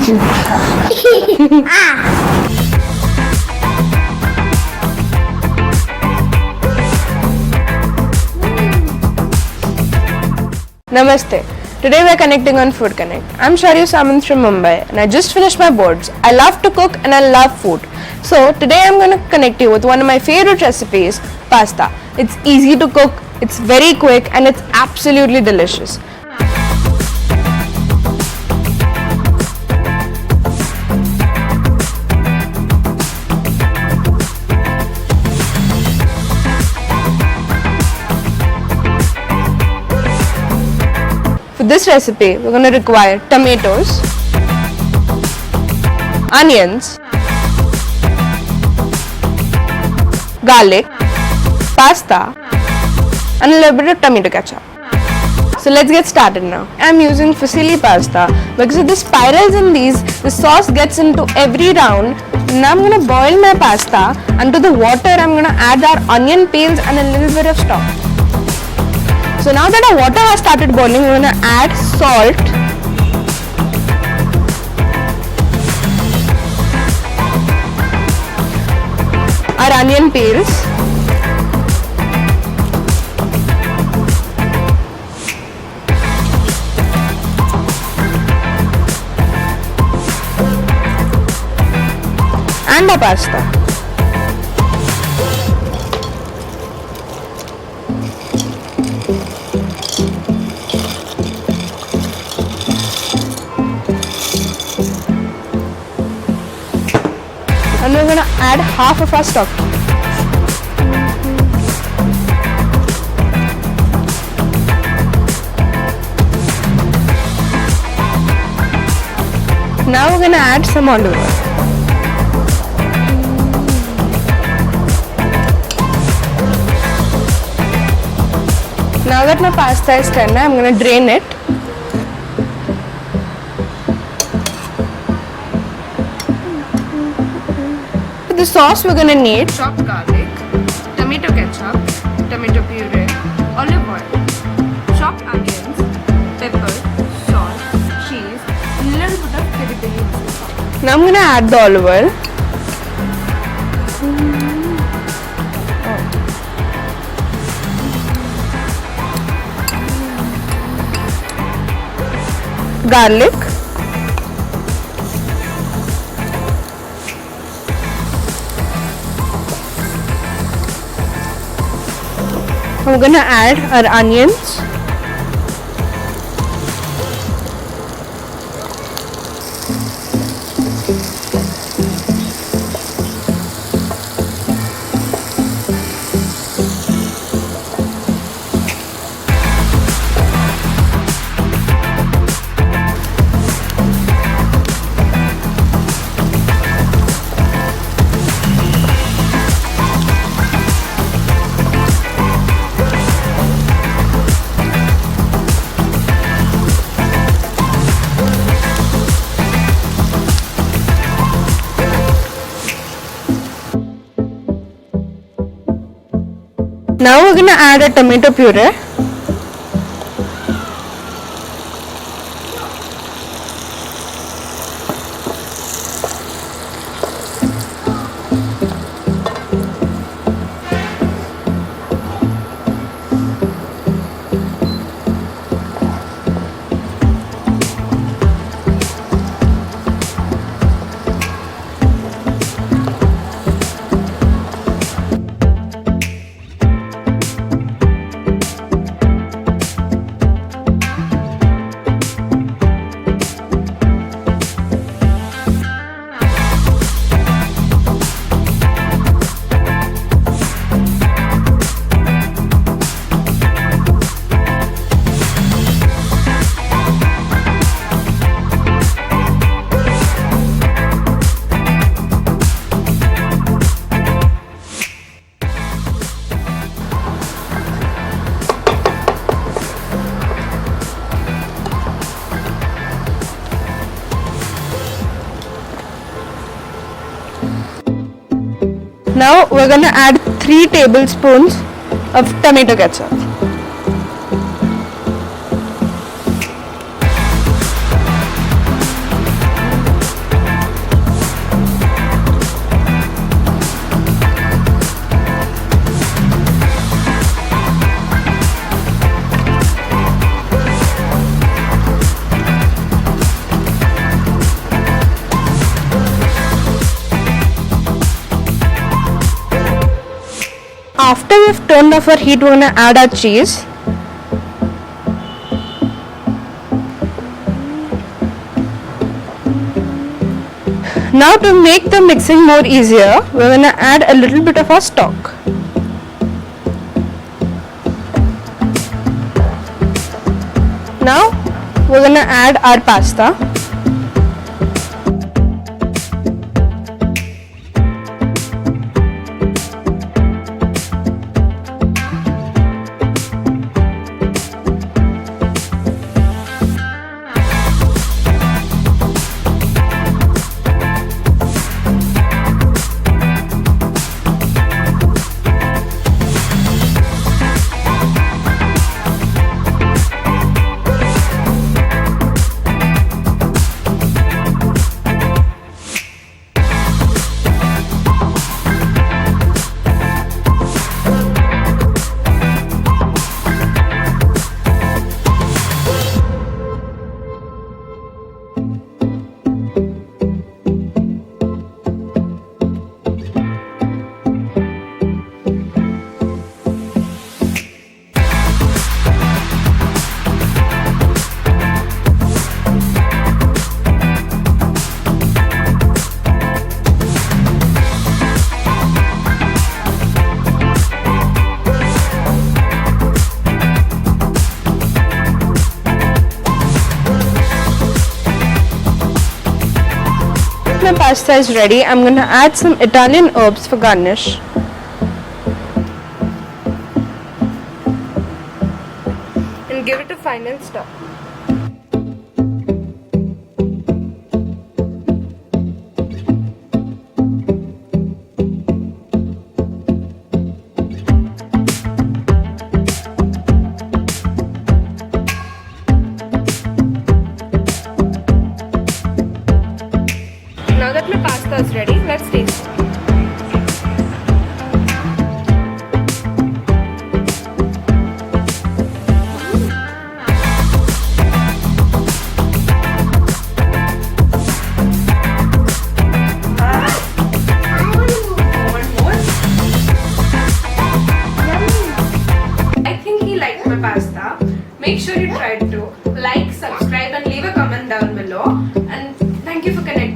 Namaste. Today we are connecting on Food Connect. I'm Sharyu Samant from Mumbai and I just finished my boards. I love to cook and I love food. So today I'm going to connect you with one of my favorite recipes, pasta. It's easy to cook, it's very quick and it's absolutely delicious. For this recipe, we're going to require tomatoes, onions, garlic, pasta, and a little bit of tomato ketchup. So let's get started now. I'm using fusilli pasta because of the spirals in these, the sauce gets into every round. Now I'm going to boil my pasta, and to the water I'm going to add our onion peels and a little bit of stock. So now that our water has started boiling, we're going to add salt, our onion peels, and our pasta. And we're going to add half of our stock. Now we're going to add some olive oil. Now that my pasta is tender, I'm going to drain it. For the sauce, we're going to need chopped garlic, tomato ketchup, tomato puree, olive oil, chopped onions, pepper, salt, cheese, and a little bit of peri-peri masala. Now I'm going to add the olive oil. Garlic, we're going to add our onions, now we're going to add a tomato puree. Now we're going to add 3 tablespoons of tomato ketchup. after we've turned off our heat, we're gonna add our cheese. Now to make the mixing more easier, we're gonna add a little bit of our stock. Now we're gonna add our pasta. My pasta is ready. I'm going to add some Italian herbs for garnish. And give it a final stir. Now that my pasta is ready, let's taste it. I think he liked my pasta. Make sure you try it too. Like, subscribe and leave a comment down below. And thank you for connecting.